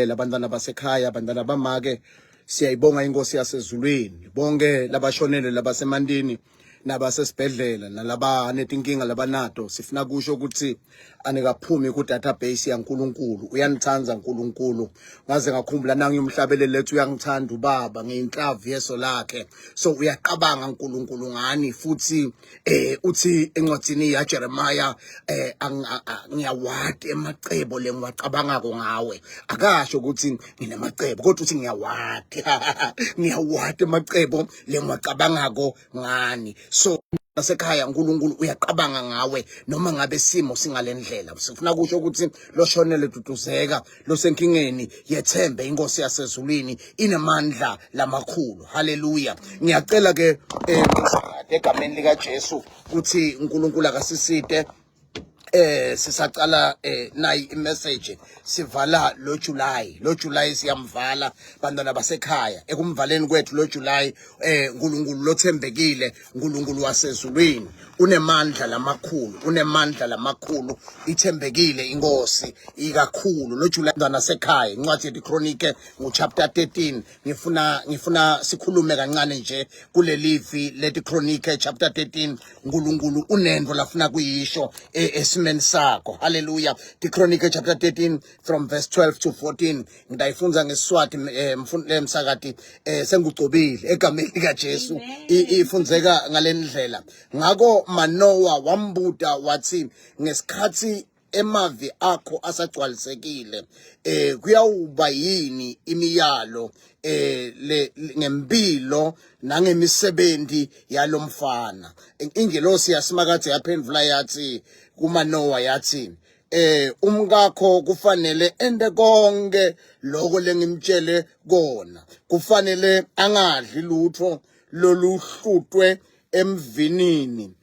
labantwana basekhaya abantwana bamake siyayibonga inkosi yasezulwini bonke labashonele labasemandini nabasesibhedlela nalaba netinkinga labanato sifuna kusho ukuthi anikaphumi ku database yaNkulunkulu uyanithanda uNkulunkulu ngaze ngakhumbula nangi umhlabeleli lethu uyangithanda ubaba ngeinhlavu yeso lakhe so uyaqabanga uNkulunkulu ngani futhi uthi encwadini yaJeremiah ngiyawadi emacebo lengiwacabangako ngawe akasho ukuthi nginamacebo kodwa uthi ngiyawadi ngiyawadi emacebo lengiwacabangako ngani so nasekhaya uNkulunkulu uyaqabanga ngawe noma ngabe simo singalendlela sifuna kusho ukuthi loshonele duduzeka losenkingeni yethembe inkosi yasezulwini inamandla lamakhulu haleluya ngiyacela ke egameni lika Jesu ukuthi uNkulunkulu akasisite sisaqala nayi imessage sivala lo July siyamvala bantwana basekhaya ekumvaleni kwethu lo July uNkulunkulu lothembekile uNkulunkulu wasezulwini unemandla lamakhulu ithembekile inkosi ikakhulu lo July bantwana sekhaya incwadi yeChronicle chapter 13 ngifuna sikhulume kancane nje kulelivi leChronicle chapter 13 uNkulunkulu unendo lafuna kuyisho esimeni sakho hallelujah Chronicle chapter 13 from verse 12 to 14 ngidayifunza ngeSiswati msakati sengucobile egameni lika Jesu ifunzeka ngalendlela ngako Manoa wambuda wathi ngesikhathi emavi akho asagcwalisekile kuyawuba yini imiyalo ngempilo nangemisebenzi yalomfana ingelosi yasimakathi yaphendula yathi kuManoa yathi umkakho kufanele ende konke lokho lengimtshele kona kufanele angadli lutho loluhlutwe emvinini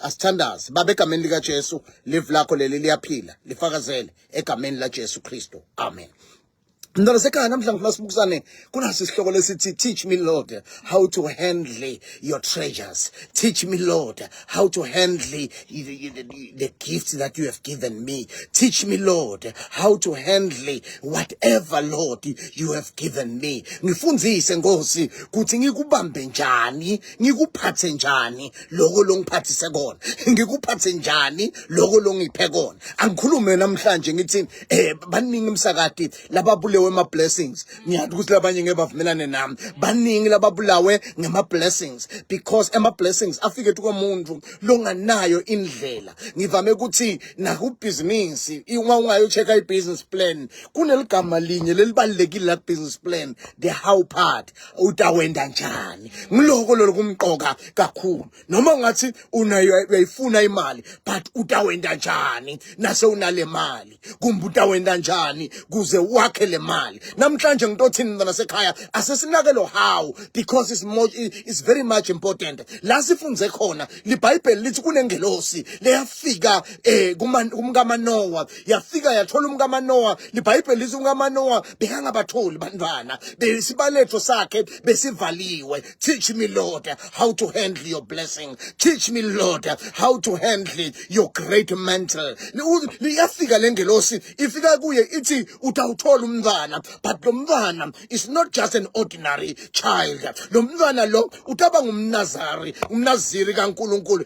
asithandaze babe egameni lika Jesu live lakho leli liyaphila lifakazele egameni la Jesu Kristo amen Mntwana sekhaya namhla ngifuna sibukisane kunaso isihloko lesithi teach me Lord how to handle your treasures teach me Lord how to handle the gifts that you have given me teach me Lord how to handle whatever Lord you have given me ngifundzise Nkosi ukuthi ngikubambe njani ngikuphathe njani lokho longiphathise kona ngikuphathe njani lokho longiphe kona angikhulume namhlanje ngithi baningi umsakati lababulewe ema blessings ngiyathi ukuthi labanye ngeke bavumelane nami baningi lababulawe ngema blessings because ema blessings afike kumuntu longanayo indlela ngivame ukuthi naku business uma ungayo check i business plan kuneligama linye lelibalekile la business plan the how part utawenda njani ngiloko lokumqoka kakhulu noma ngathi unayo uyayifuna imali but utawenda njani nase unale mali kumbe utawenda njani kuze wakhe le mali namhlanje ngitothini mntwana sekhaya asesinakelo how because it's very much important la sifunze khona liBhayibheli lithi kunengelosi leyafika kumkaManoa yafika yathola umkaManoa liBhayibheli lithi umkaManoa bekangabatholi bantwana besibaletho sakhe besivaliwe teach me Lord how to handle your blessing teach me Lord how to handle your great mantle liyafika lengelosi ifika kuye ithi utawuthola umntwana but lo mntwana is not just an ordinary child lo mntwana lo utaba umnaziri kaNkulunkulu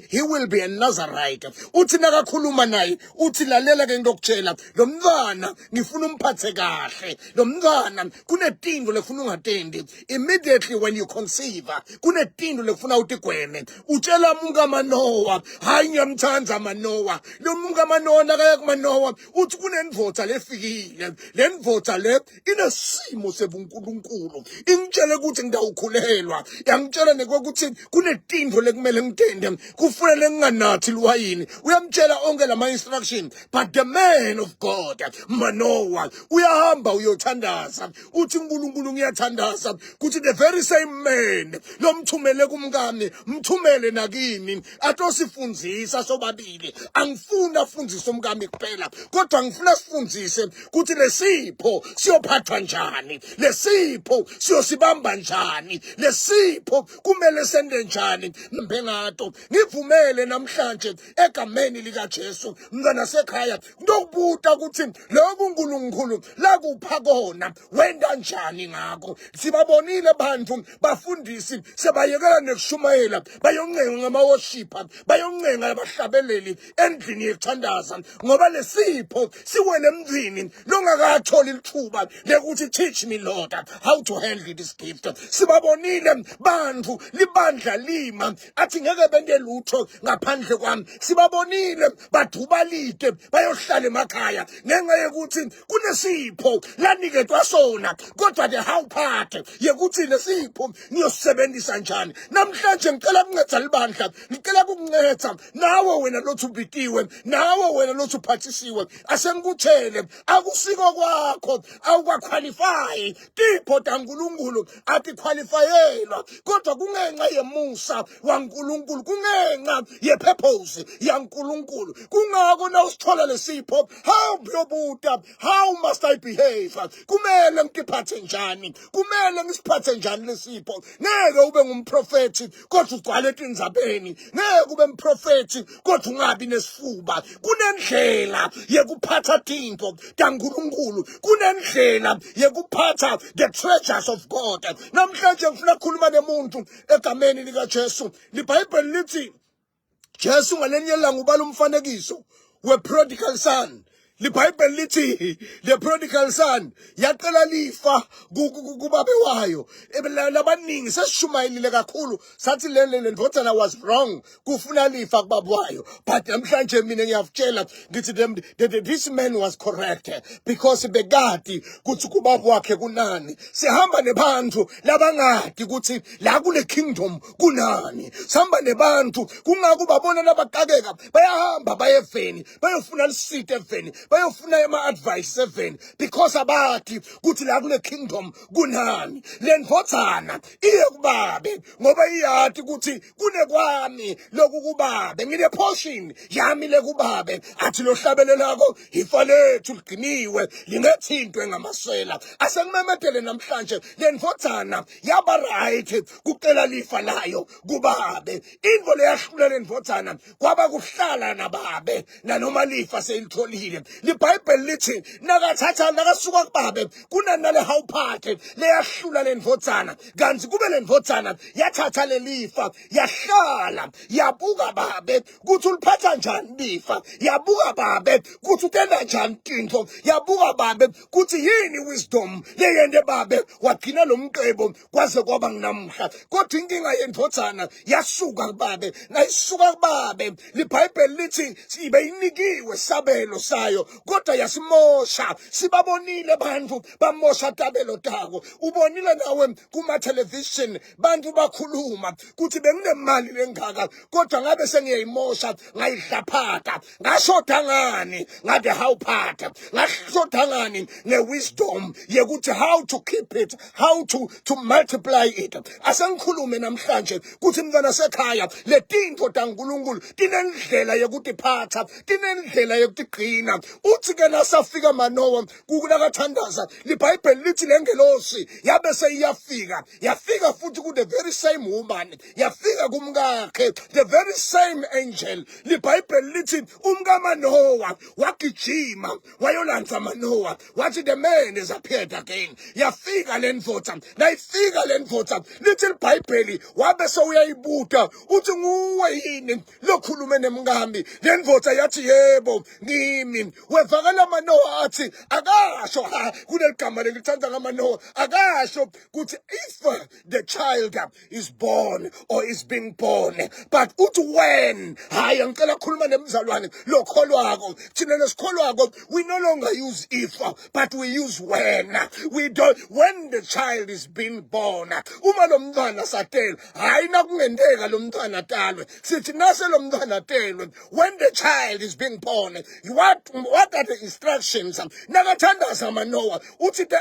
he will be a Nazarite uthi nakakhuluma naye uthi lalela ke ngokutshela lo mntwana ngifuna umphathe kahle lo mntwana kunetinto lekufuna ungatendi immediately when you conceive kunetinto lekufuna utigweme utshela umkaManoa hayi ngiyamthanda Manoa lo umkaManoa nakaya kuManoa uthi kunendvodza lefikile lendvodza le inesimo sebuNkulunkulu ingitshele ukuthi ngidawukhulelwa yangitshela nekokuthi kunetinto lekumele ngitende kufanele nginganathi liwayini uyamtshela onke lama instruction but the man of God Manoa uyahamba uyothandaza uthi uNkulunkulu ngiyathandaza ukuthi the very same man lomthumele kumkami mthumele nakini atosifundzisa sobabili angifuna afundise umkami kuphela kodwa ngifuna sifundzise ukuthi lesipho lesipho siyophathwa njani, lesipho siyosibamba njani, lesipho kumele sende njani. Mbengato ngivumele namhlanje egameni lika Jesu mntwana sekhaya ndokubuta ukuthi lokhu uNkulunkulu la kupha kona wenda njani ngakho. Sibabonile bantu bafundisi sebayekela nekushumayela bayoncenga ngama-worshipper, bayoncenga abahlabeleli endlini yekuthandaza ngoba lesipho siwele emzini longakatholi lithuba lekuthi teach me Lord how to handle this gift. Sibabonile bantu libandla lima athi ngeke bende lutho ngaphandle kwami. Sibabonile badubalite bayohlala emakhaya ngenxa yokuthi kunesipho laniketwa sona, kodwa the how part yekuthi lesipho ngiyosebenzisa njani. Namhlanje ngicela kunceda libandla, ngicela kukunceda nawe wena lothi ubitiwe, nawe wena lothi uphathisiwe. Asengikuthele akusiko kwakho awukaqualify tipho taNkulunkulu ati qualifyelwa, kodwa kungenxa yemusa waNkulunkulu, kungenxa yepurpose yaNkulunkulu. Kungako na usithola lesipho how uyobuta how must I behave, kumele ngiphathe njani, kumele ngisiphathe njani lesipho. Ngeke ube ngumprofeti kodwa ugcwale etinzabeni, ngeke ube umprofeti kodwa ungabi nesifuba. Kunendlela yekuphatha tinto taNkulunkulu, kunendlela yekuphatha the treasures of God. Namhlanje ngifuna ukukhuluma nemuntu egameni lika Jesu. LiBhayibheli lithi Jesu ngalenye ilanga ubala umfanekiso we-prodigal son. LiBhayibheli lithi the prodigal son yaqela lifa kubabe wayo. Labaningi sesishumayelile kakhulu sathi le ndodana was wrong kufuna lifa kubaba wayo, but namhlanje mina ngiyakutshela ngithi this man was correct because bekade kuthi kubaba wakhe kunani. Sihamba nebantu labangadi kuthi la kule kingdom kunani. Sihamba nebantu kungako babona nabaqakeka bayahamba bayeveni bayofuna lisite eveni bayofuna ama-advice eveni because abathi kuthi la kule kingdom kunani. Le ndvodzana iye kubabe ngoba iyathi kuthi kunekwami loku kubabe, ngine portion yami le kubabe. Athi lo hlabele lakho ifa lethu ligciniwe lingethintwe ngamasela. Asengimemedele namhlanje le ndvodzana yaba right kucela lifa layo kubabe. Into leyahlula le ndvodzana kwaba kuhlala nababe nanoma lifa selitholile. LiBhayibheli lithi nakathatha nakasuka kubabe kunanale how part leyahlula le ndvodzana, kanti kube le ndvodzana yathatha le lifa yahlala yabuka babe kuthi uliphatha njani lifa, yabuka babe kuthi utenda njani tinto, yabuka babe kuthi yini wisdom leyende babe wagcina lo mqebo kwaze kwaba nginamhla. Kodwa inkinga yendvodzana yasuka kubabe, nayisuka kubabe LiBhayibheli lithi sibe inikiwe sabelo sayo kodwa yasimosha. Sibabonile bantu bamosha tabelo tako. Ubonile nawe kuma television bantu bakhuluma kuthi benginemali lengaka kodwa ngabe sengiyayimosha ngayidlaphata, ngashoda ngani ngade how part, ngashoda ngani ne-wisdom yekuthi how to keep it, how to multiply it. Asengikhulume namhlanje kuthi mntwana sekhaya le tinto taNkulunkulu tinendlela yekutiphatha, tinendlela yekutigcina. Uthi ke nasafika Manoa kulakathandaza LiBhayibheli lithi lengelosi yabe seyiyafika, yafika futhi ku the very same woman, yafika kumkakhe the very same angel. LiBhayibheli lithi umkaManoa wagijima wayolandza Manoa wathi the man is appeared again. Yafika le ndvodza, nayifika le ndvodza lithi LiBhayibheli wabe sewuyayibuta uthi nguwe yini lokhulume nemngami. Le ndvodza yathi yebo ngimi. Wevakala Manoa athi akasho kuneligama lengithanda kaManoa akasho kuthi if the child is born or is being born, but uthi when. Hayi ngicela khuluma nemzalwane lokholwako thina lesikholwako we no longer use if but we use when. We don't, when the child is being born. Uma lo mntwana satel hayi nakungendeka lo mntwana atalwe sithi nase lo mntwana atelwe when the child is being born. what are the instructions? Nagathandaza Manoah.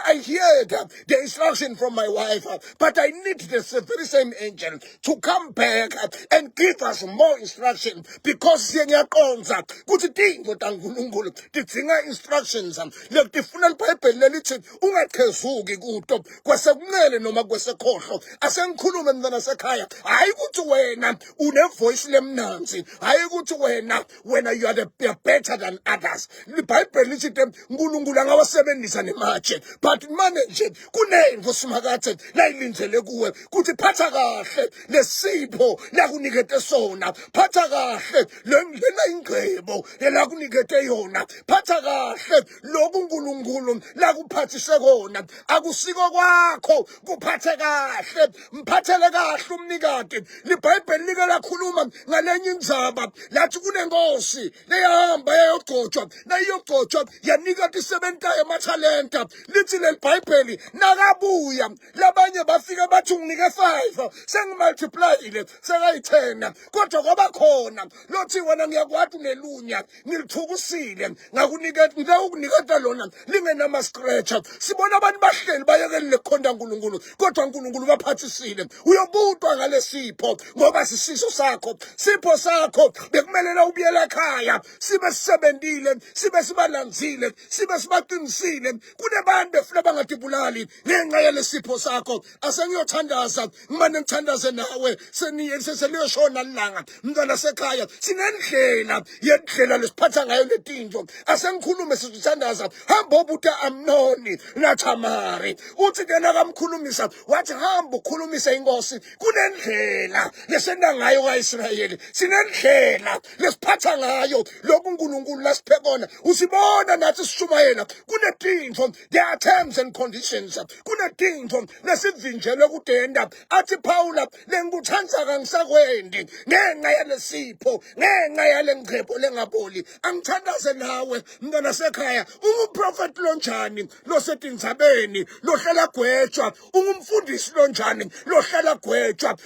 I heard the instruction from my wife, but I need the very same angel to come back and give us more instruction, because siyaqonza kuthi dingo taNkulunkulu tidzinga instructions letifuna iBhayibheli lelithi ungaqhezuki kuto kwesekunene noma kwesekhohlo. Asengikhulume mntana sekhaya, hayi ukuthi wena une voice lemnanzi, hayi ukuthi wena you are better than others. iBhayibheli lithi uNkulunkulu angawasebenzisa nematshe, but manje kunento simakathe layilindele kuwe kuthi phatha kahle lesipho lakunikete sona, phatha kahle lena ingcebo elakunikete yona, phatha kahle lokhu uNkulunkulu lakuphathise kona. Akusiko kwakho kuphathe kahle, mphathele kahle umnikati. iBhayibheli like lakhuluma ngalenye indzaba lathi kunenkosi leyahamba yayogcotshwa, nayiyogcotshwa yanikata isebentayo amathalenta. Lithi leBhayibheli nakabuya labanye bafika bathi unginike 5 sengimultiplyile sekayi-10, kodwa kwaba khona lothi wena ngiyakwazi unelunya ngilithukisile ngakuniketa lona lingenama-scratcher. Sibona abantu bahleli bayekelile kukhonda uNkulunkulu, kodwa uNkulunkulu baphathisile. Uyobutwa ngale sipho ngoba sisiso sakho, sipho sakho bekumelela ubuyela ekhaya, sibe sisebentile, sibe sibalanzile, sibe sibaqinisile. Kunebantu befuna bangatibulali ngenxa yalesipho sakho. Asengiyothandaza ngimane ngithandaze nawe seniyoshona lilanga mntwana sekhaya. Sinendlela yendlela lesiphatha ngayo letinto. Asengikhulume sizithandaza, hamba obuta Amnoni naThamari. Uthi kena kamkhulumisa wathi hamba ukhulumisa inkosi. Kunendlela lesenda ngayo kaIsrayeli, sinendlela lesiphatha ngayo lokhu uNkulunkulu lasiphe kona. Usibona nathi sishumayela kunetinto, there are terms and conditions. Kunetinto lesivinjelwe kudenda. Athi Phawula lengikuthanza kangisakwendi ngenxa yalesipho, ngenxa yale ngcebo lengaboli. Angithandaze nawe mntwana sekhaya, unguprofeti lonjani losetindzabeni lohlala gwetshwa, ungumfundisi lonjani lohlala gwetshwa,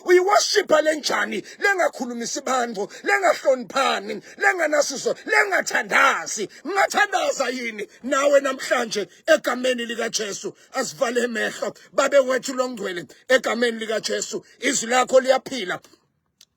uyiworshipa lenjani lengakhulumisi bantfu, lengahloniphani, lenganasiso, lengathandazi. Ngingathandaza yini nawe namhlanje egameni likaJesu? Asivale emehlo babe wethu longcwele egameni likaJesu. Izwi lakho liyaphila,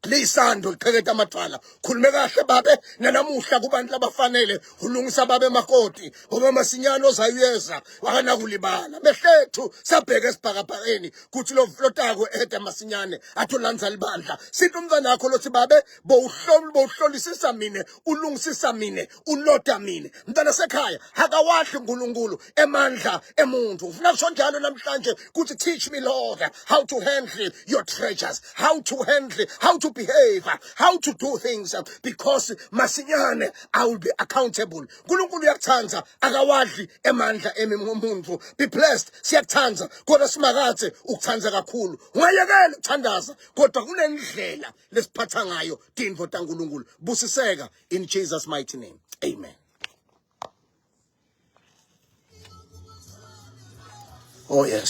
liyisando liqheketa amadwala. Khulume kahle babe nanamuhla kubantu labafanele, ulungisa babe makoti ngoba masinyane ozayeza wakanakulibala. Mehlethu sabheke esibhakabhakeni kuthi lo flotako ehede masinyane atholanza libandla. Sithi umntwana wakho lothi babe bowuhlolisisa mine, ulungisisa mine, uloda mine. Mntwana sekhaya, akawahle uNkulunkulu emandla emuntu. Ufuna kusho njalo namhlanje kuthi teach me Lord how to handle your treasures, how to behave, how to do things, because masinyane I will be accountable. uNkulunkulu uyakuthanza, akawadli emandla umuntu. Be blessed, siyakuthanza kodwa simakathe ukuthanza kakhulu. Ungayekela ukuthandaza kodwa kunendlela lesiphatha ngayo tintfo taNkulunkulu. Busiseka in Jesus mighty name. Amen. Oh yes.